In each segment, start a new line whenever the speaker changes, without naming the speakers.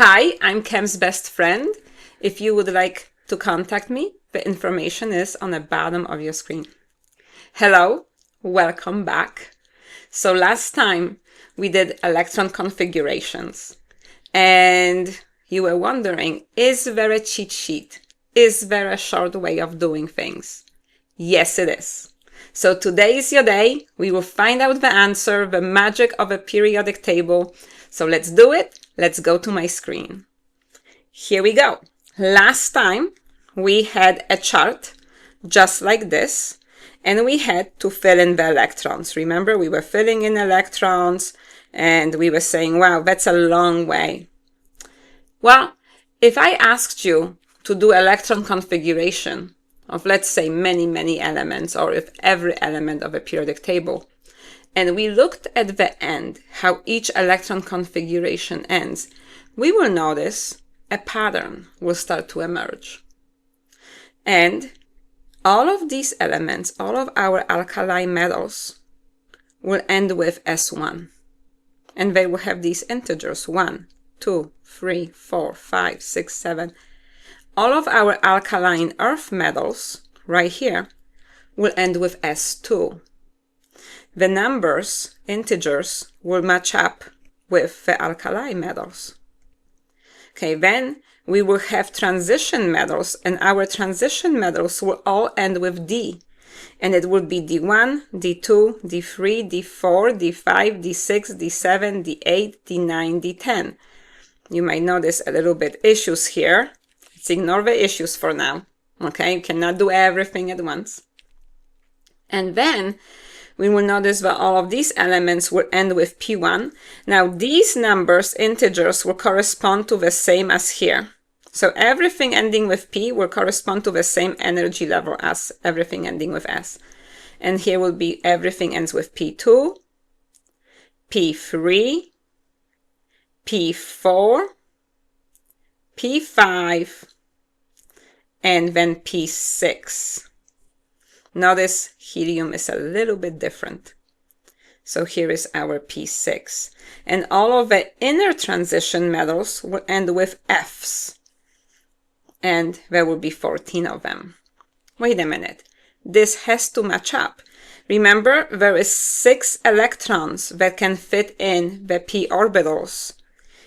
Hi, I'm Chem's best friend. If you would like to contact me, the information is on the bottom of your screen. Hello, welcome back. So last time we did electron configurations and you were wondering, is there a cheat sheet? Is there a short way of doing things? Yes, it is. So today is your day. We will find out the answer, the magic of a periodic table. So let's do it. Let's go to my screen. Here we go. Last time we had a chart just like this, and we had to fill in the electrons. Remember, we were filling in electrons and we were saying, wow, that's a long way. Well, if I asked you to do electron configuration of, let's say, many elements, or if every element of a periodic table, and we looked at the end, how each electron configuration ends, we will notice a pattern will start to emerge. And all of these elements, all of our alkali metals, will end with S1. And they will have these integers, 1, 2, 3, 4, 5, 6, 7. All of our alkaline earth metals, right here, will end with S2. The numbers, integers, will match up with the alkali metals. Okay, then we will have transition metals, and our transition metals will all end with D. And it will be D1, D2, D3, D4, D5, D6, D7, D8, D9, D10. You might notice a little bit issues here. Let's ignore the issues for now. Okay, you cannot do everything at once. And then we will notice that all of these elements will end with P1. Now these numbers, integers, will correspond to the same as here. So everything ending with P will correspond to the same energy level as everything ending with S. And here will be everything ends with P2, P3, P4, P5, and then P6. Notice helium is a little bit different. So here is our P6. And all of the inner transition metals will end with Fs. And there will be 14 of them. Wait a minute. This has to match up. Remember, there is 6 electrons that can fit in the p orbitals.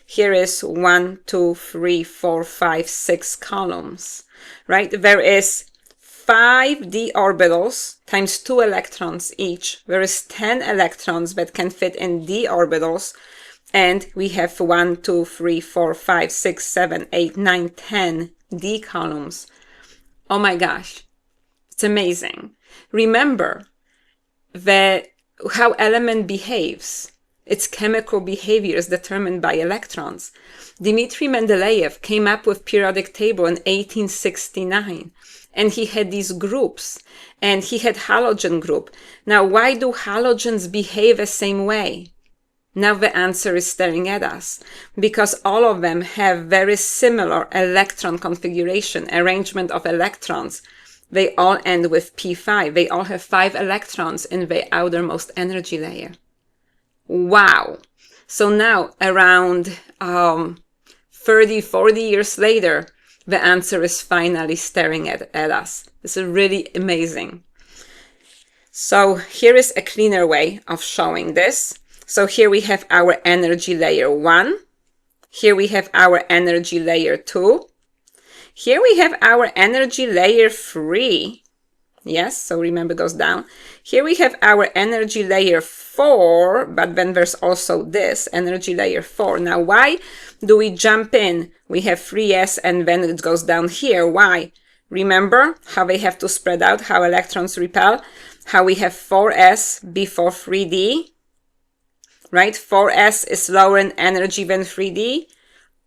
Here is 1, 2, 3, 4, 5, 6 columns, right? There is 5 d orbitals times 2 electrons each. There is 10 electrons that can fit in d orbitals, and we have 1, 2, 3, 4, 5, 6, 7, 8, 9, 10 d columns. Oh my gosh, it's amazing. Remember how element behaves. Its chemical behavior is determined by electrons. Dmitri Mendeleev came up with periodic table in 1869. And he had these groups, and he had halogen group. Now, why do halogens behave the same way? Now the answer is staring at us, because all of them have very similar electron configuration, arrangement of electrons. They all end with P5. They all have 5 electrons in the outermost energy layer. Wow. So now, around 30, 40 years later, the answer is finally staring at us. This is really amazing. So here is a cleaner way of showing this. So here we have our energy layer 1. Here we have our energy layer 2. Here we have our energy layer 3. Yes, so remember, goes down. Here we have our energy layer 4, but then there's also this energy layer 4. Now, why do we jump in? We have 3s and then it goes down here. Why? Remember how they have to spread out, how electrons repel, how we have 4s before 3d, right? 4s is lower in energy than 3d.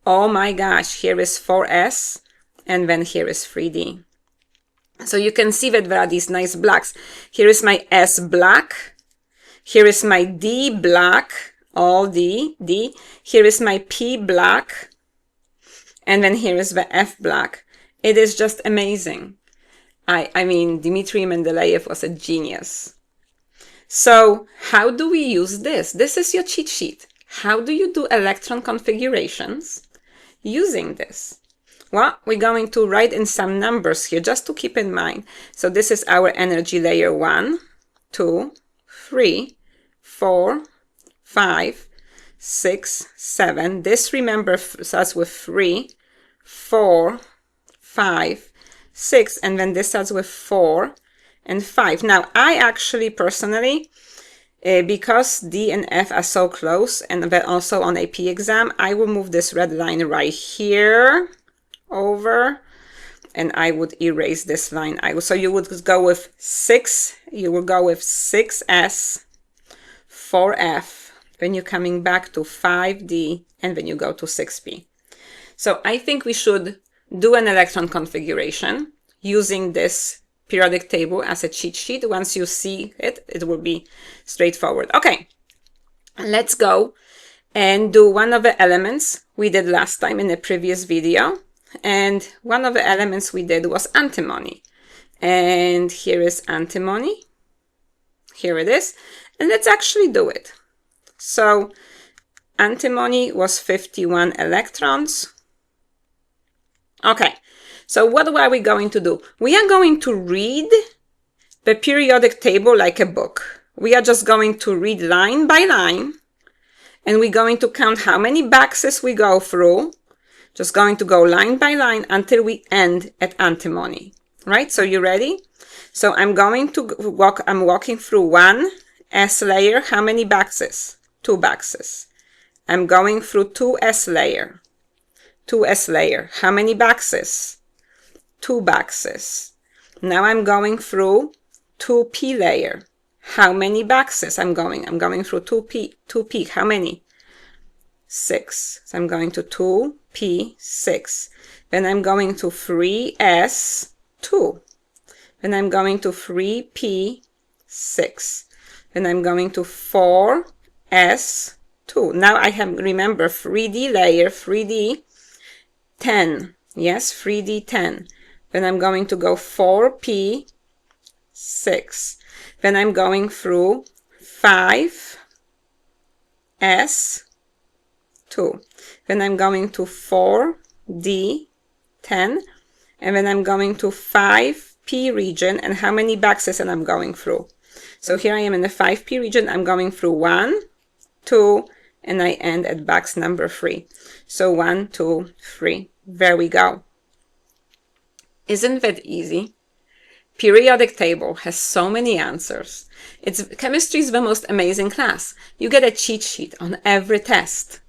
Oh my gosh, here is 4s and then here is 3d. So you can see that there are these nice blacks. Here is my S black. Here is my D black, all D. Here is my P black. And then here is the F black. It is just amazing. I mean, Dmitri Mendeleev was a genius. So how do we use this? This is your cheat sheet. How do you do electron configurations? using this? Well, we're going to write in some numbers here just to keep in mind. So this is our energy layer 1, 2, 3, 4, 5, 6, 7. This, remember, starts with 3, 4, 5, 6, and then this starts with 4 and 5. Now, I actually personally, because D and F are so close, and then also on AP exam, I will move this red line right here over, and I would erase this line. So you would go with 6, you will go with 6S, 4F, then you're coming back to 5D, and then you go to 6P. So I think we should do an electron configuration using this periodic table as a cheat sheet. Once you see it, it will be straightforward. Okay, let's go and do one of the elements we did last time in the previous video. And one of the elements we did was antimony. And here is antimony. Here it is. And let's actually do it. So antimony was 51 electrons. Okay, so what are we going to do? We are going to read the periodic table like a book. We are just going to read line by line, and we're going to count how many boxes we go through. Just going to go line by line until we end at antimony, right? So you ready? So I'm going to I'm walking through 1s layer. How many boxes? 2 boxes. I'm going through 2s layer. 2s layer. How many boxes? 2 boxes. Now I'm going through 2p layer. How many boxes I'm going? I'm going through 2p. How many? 6. So I'm going to 2p6. Then I'm going to 3s2. Then I'm going to 3p6. Then I'm going to 4s2. Now I have, remember, 3d layer, 3d 10. Yes, 3d10. Then I'm going to go 4p6. Then I'm going through 5s2. Then I'm going to 4d10. And then I'm going to 5p region. And how many boxes am I going through? So here I am in the 5p region. I'm going through 1, 2, and I end at box number 3. So 1, 2, 3. There we go. Isn't that easy? Periodic table has so many answers. Chemistry is the most amazing class. You get a cheat sheet on every test.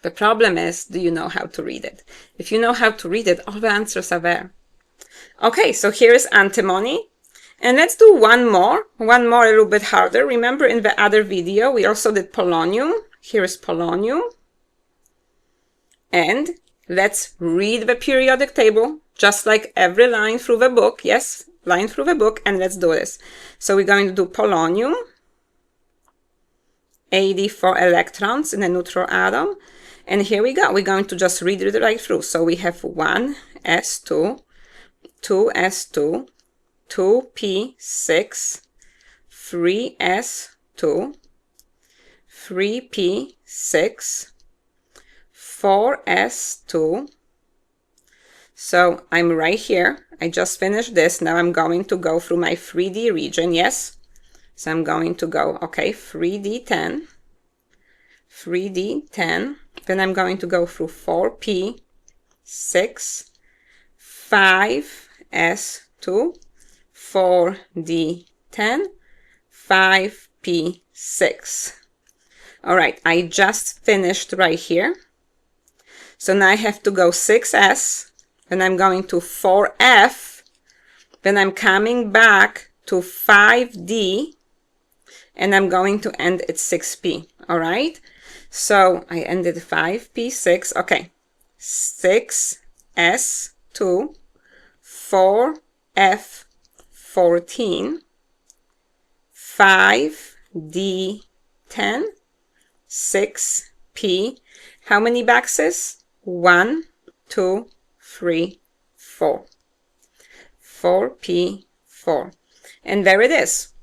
The problem is, do you know how to read it? If you know how to read it, all the answers are there. Okay, so here is antimony. And let's do one more a little bit harder. Remember in the other video, we also did polonium. Here is polonium. And let's read the periodic table, just like every line through the book. Yes, line through the book, and let's do this. So we're going to do polonium, 84 electrons in a neutral atom. And here we go. We're going to just read it right through. So we have 1s2, 2s2, 2p6, 3s2, 3p6, 4s2. So I'm right here. I just finished this. Now I'm going to go through my 3D region. Yes. So I'm going to go, okay, 3d10, 3d10. Then I'm going to go through 4p6, 5s2, 4d10, 5p6. All right, I just finished right here. So now I have to go 6s, then I'm going to 4f, then I'm coming back to 5d, and I'm going to end at 6p. All right, so I ended 5p6. Okay, 6s2, 4f14, 5d10, 6p. How many boxes? 1, 2, 3, 4. 4p4. And there it is.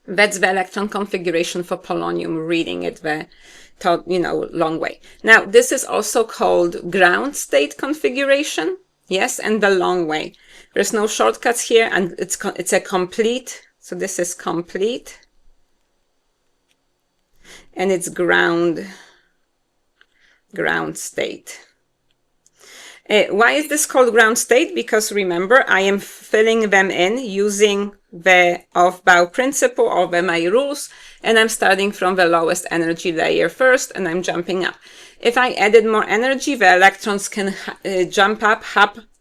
That's the electron configuration for polonium, reading it the long way. Now, this is also called ground state configuration. Yes, and the long way. There's no shortcuts here, and it's a complete. So this is complete, and it's ground state. Why is this called ground state? Because remember, I am filling them in using the Aufbau principle or my rules, and I'm starting from the lowest energy layer first, and I'm jumping up. If I added more energy, the electrons can jump up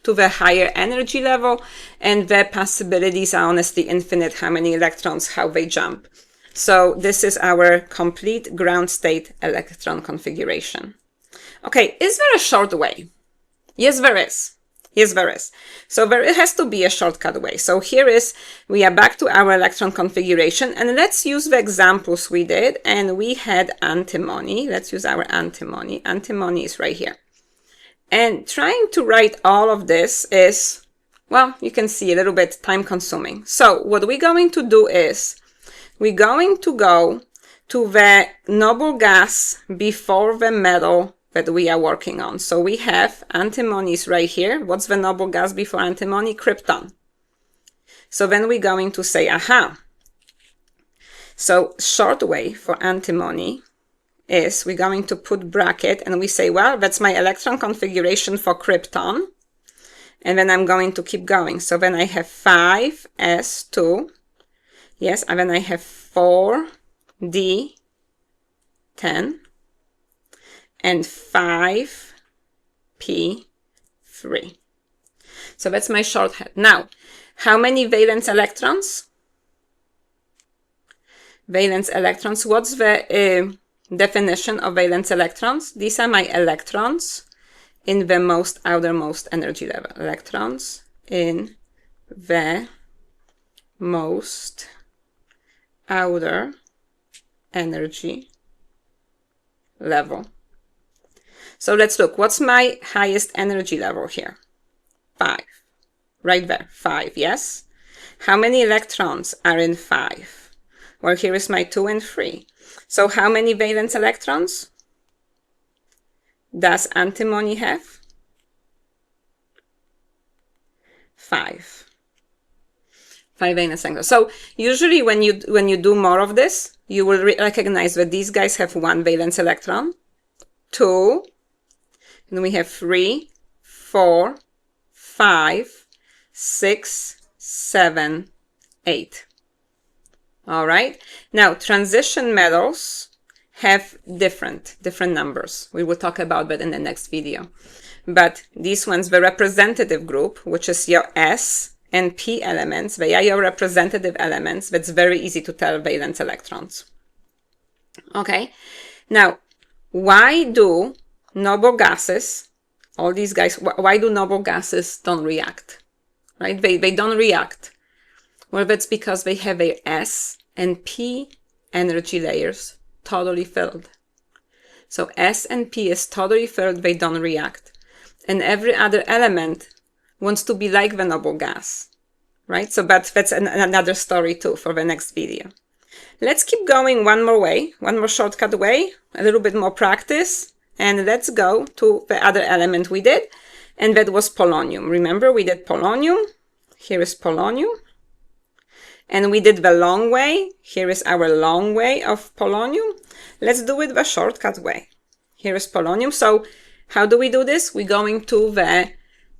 to the higher energy level, and the possibilities are honestly infinite, how many electrons, how they jump. So this is our complete ground state electron configuration. Okay, is there a short way? Yes, there is. Yes, there is. So there has to be a shortcut way. So we are back to our electron configuration, and let's use the examples we did, and we had antimony. Let's use our antimony. Antimony is right here. And trying to write all of this is, well, you can see a little bit time consuming. So what we're going to do is, we're going to go to the noble gas before the metal that we are working on. So we have antimony is right here. What's the noble gas before antimony? Krypton. So then we're going to say, aha. So short way for antimony is we're going to put bracket, and we say, well, that's my electron configuration for krypton. And then I'm going to keep going. So then I have 5s2. Yes, and then I have 4d10. And 5p3. So that's my shorthand. Now, how many valence electrons? Valence electrons. What's the definition of valence electrons? These are my electrons in the most outermost energy level. Electrons in the most outer energy level. So let's look. What's my highest energy level here? 5. Right there. 5, yes? How many electrons are in 5? Well, here is my 2 and 3. So how many valence electrons does antimony have? 5. 5 valence electrons. So usually when you do more of this, you will recognize that these guys have 1 valence electron, 2, and we have 3, 4, 5, 6, 7, 8. All right. Now, transition metals have different numbers. We will talk about that in the next video. But these ones, the representative group, which is your S and P elements, they are your representative elements. That's very easy to tell valence electrons. Okay. Now, why do noble gases, all these guys, why do noble gases don't react? Right? They don't react. Well, that's because they have their S and P energy layers totally filled. So S and P is totally filled, they don't react. And every other element wants to be like the noble gas. Right? So that's another story too for the next video. Let's keep going one more way, one more shortcut way, a little bit more practice. And let's go to the other element we did, and that was polonium. Remember, we did polonium. Here is polonium. And we did the long way. Here is our long way of polonium. Let's do it the shortcut way. Here is polonium. So how do we do this? We're going to the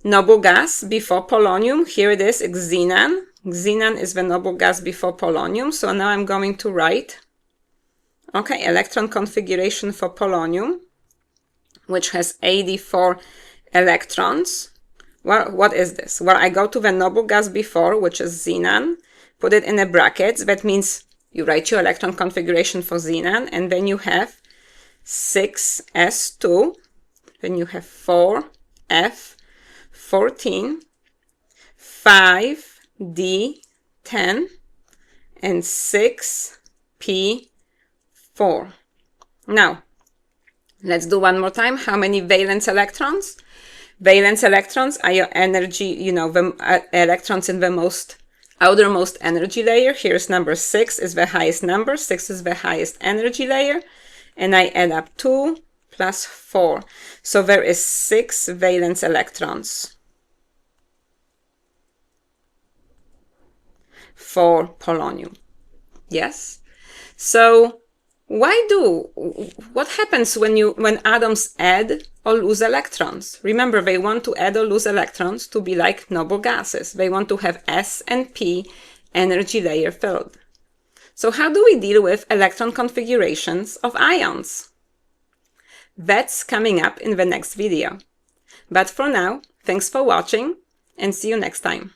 noble gas before polonium. Here it is, xenon. Xenon is the noble gas before polonium. So now I'm going to write, okay, electron configuration for polonium, which has 84 electrons. Well, what is this? Well, I go to the noble gas before, which is xenon, put it in a bracket. That means you write your electron configuration for xenon, and then you have 6s2, then you have 4f14, 5d10, and 6p4. Now, let's do one more time. How many valence electrons? Valence electrons are your energy, the electrons in the most outermost energy layer. Here's number 6 is the highest number. 6 is the highest energy layer. and I add up 2 plus 4. So there is 6 valence electrons for polonium. Yes? So what happens when atoms add or lose electrons? Remember, they want to add or lose electrons to be like noble gases. They want to have S and P energy layer filled. So how do we deal with electron configurations of ions? That's coming up in the next video. But for now, thanks for watching and see you next time.